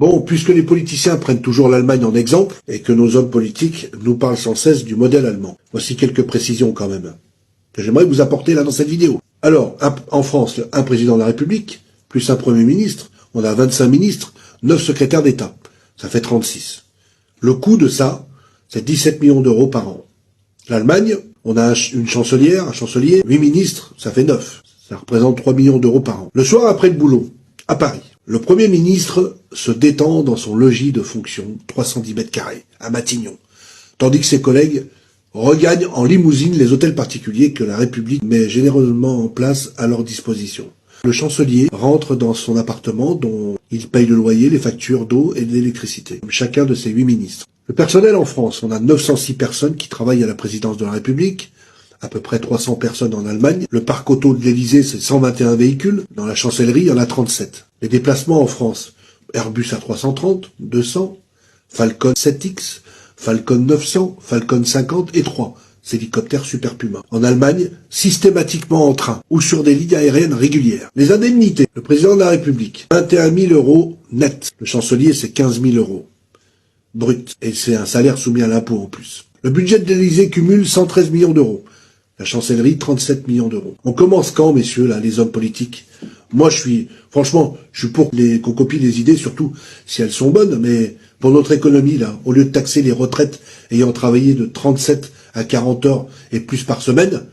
Bon, puisque les politiciens prennent toujours l'Allemagne en exemple, et que nos hommes politiques nous parlent sans cesse du modèle allemand, voici quelques précisions quand même, que j'aimerais vous apporter là dans cette vidéo. Alors, en France, un président de la République, plus un Premier ministre, on a 25 ministres, 9 secrétaires d'État. Ça fait 36. Le coût de ça, c'est 17 millions d'euros par an. L'Allemagne, on a une chancelière, un chancelier, 8 ministres, ça fait 9. Ça représente 3 millions d'euros par an. Le soir après le boulot, à Paris, le Premier ministre se détend dans son logis de fonction, 310 mètres carrés, à Matignon, tandis que ses collègues regagnent en limousine les hôtels particuliers que la République met généreusement en place à leur disposition. Le chancelier rentre dans son appartement dont il paye le loyer, les factures d'eau et d'électricité, comme chacun de ses 8 ministres. Le personnel en France, on a 906 personnes qui travaillent à la présidence de la République, à peu près 300 personnes en Allemagne. Le parc auto de l'Élysée, c'est 121 véhicules. Dans la chancellerie, il y en a 37. Les déplacements en France, Airbus A330, 200, Falcon 7X, Falcon 900, Falcon 50 et 3. C'est hélicoptères Super Puma. En Allemagne, systématiquement en train ou sur des lignes aériennes régulières. Les indemnités, le président de la République, 21 000 euros net. Le chancelier, c'est 15 000 euros brut. Et c'est un salaire soumis à l'impôt en plus. Le budget de l'Élysée cumule 113 millions d'euros. La chancellerie, 37 millions d'euros. On commence quand, messieurs, là, les hommes politiques? Moi, franchement, je suis pour qu'on copie les idées, surtout si elles sont bonnes, mais pour notre économie, là, au lieu de taxer les retraites ayant travaillé de 37 à 40 heures et plus par semaine,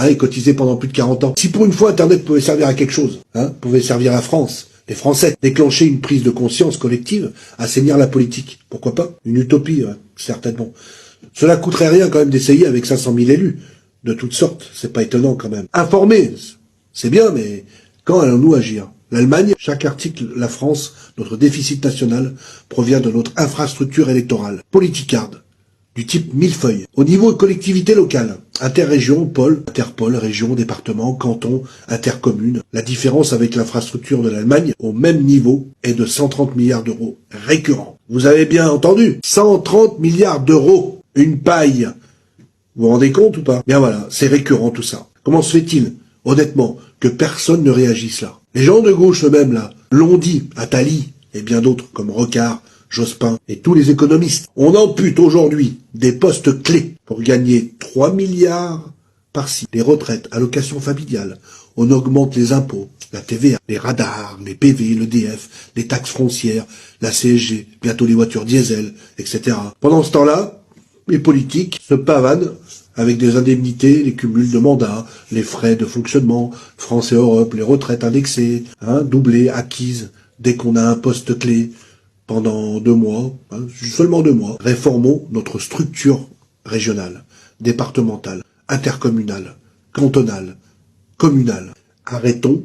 et cotisé pendant plus de 40 ans. Si pour une fois Internet pouvait servir à quelque chose, pouvait servir à la France, les Français, déclencher une prise de conscience collective, assainir la politique, pourquoi pas? Une utopie, certainement. Cela coûterait rien quand même d'essayer avec 500 000 élus, de toutes sortes, c'est pas étonnant quand même. Informer, c'est bien, mais quand allons-nous agir? L'Allemagne, chaque article, la France, notre déficit national provient de notre infrastructure électorale, politicarde, du type millefeuille. Au niveau de collectivité locale, interrégion, pôle, interpôle, région, département, canton, intercommune, la différence avec l'infrastructure de l'Allemagne, au même niveau, est de 130 milliards d'euros récurrents. Vous avez bien entendu, 130 milliards d'euros, une paille. Vous vous rendez compte ou pas? Bien voilà, c'est récurrent tout ça. Comment se fait-il, honnêtement, que personne ne réagisse là? Les gens de gauche eux-mêmes là, l'ont dit, Attali et bien d'autres comme Rocard, Jospin et tous les économistes. On ampute aujourd'hui des postes clés pour gagner 3 milliards par-ci. Les retraites, allocations familiales, on augmente les impôts, la TVA, les radars, les PV, l'EDF, les taxes foncières, la CSG, bientôt les voitures diesel, etc. Pendant ce temps-là, les politiques se pavanent avec des indemnités, les cumuls de mandats, les frais de fonctionnement, France et Europe, les retraites indexées, doublées, acquises, dès qu'on a un poste clé, pendant 2 mois, seulement 2 mois. Réformons notre structure régionale, départementale, intercommunale, cantonale, communale. Arrêtons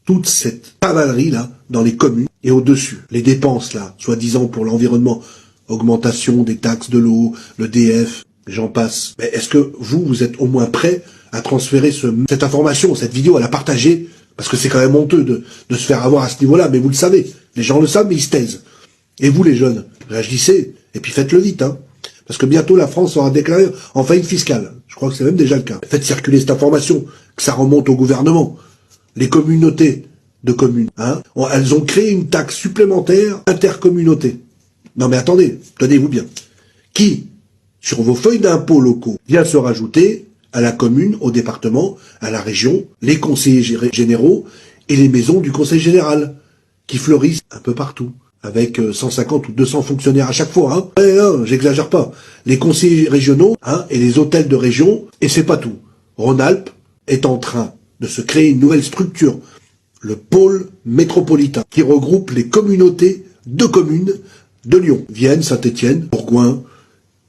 toute cette cavalerie-là dans les communes et au-dessus. Les dépenses, là, soi-disant pour l'environnement, augmentation des taxes de l'eau, le DF, j'en passe. Mais est-ce que vous êtes au moins prêts à transférer cette information, cette vidéo, à la partager? Parce que c'est quand même honteux de se faire avoir à ce niveau-là, mais vous le savez. Les gens le savent, mais ils se taisent. Et vous, les jeunes, réagissez, et puis faites-le vite, parce que bientôt la France sera déclarée en faillite fiscale. Je crois que c'est même déjà le cas. Faites circuler cette information, que ça remonte au gouvernement. Les communautés de communes, elles ont créé une taxe supplémentaire intercommunauté. Non mais attendez, tenez-vous bien. Qui, sur vos feuilles d'impôts locaux, vient se rajouter à la commune, au département, à la région, les conseillers généraux et les maisons du conseil général, qui fleurissent un peu partout, avec 150 ou 200 fonctionnaires à chaque fois. J'exagère pas. Les conseillers régionaux et les hôtels de région, et c'est pas tout. Rhône-Alpes est en train de se créer une nouvelle structure, le pôle métropolitain, qui regroupe les communautés de communes de Lyon, Vienne, Saint-Étienne, Bourgoin,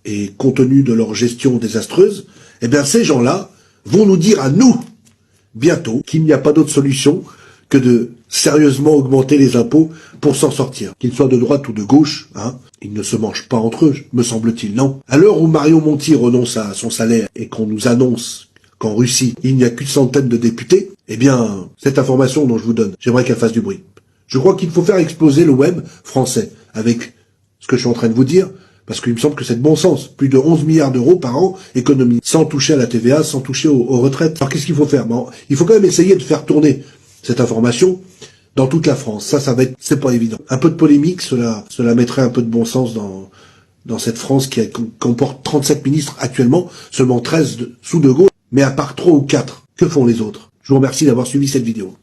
et compte tenu de leur gestion désastreuse, eh bien ces gens-là vont nous dire à nous, bientôt, qu'il n'y a pas d'autre solution que de sérieusement augmenter les impôts pour s'en sortir. Qu'ils soient de droite ou de gauche, ils ne se mangent pas entre eux, me semble-t-il, non? À l'heure où Mario Monti renonce à son salaire et qu'on nous annonce qu'en Russie, il n'y a qu'une centaine de députés, eh bien, cette information dont je vous donne, j'aimerais qu'elle fasse du bruit. Je crois qu'il faut faire exploser le web français avec ce que je suis en train de vous dire, parce qu'il me semble que c'est de bon sens. Plus de 11 milliards d'euros par an économie, sans toucher à la TVA, sans toucher aux retraites. Alors qu'est-ce qu'il faut faire? Il faut quand même essayer de faire tourner cette information dans toute la France. Ça va être, c'est pas évident. Un peu de polémique, cela mettrait un peu de bon sens dans cette France qui comporte 37 ministres actuellement, seulement 13 sous De Gaulle, mais à part 3 ou 4, que font les autres? Je vous remercie d'avoir suivi cette vidéo.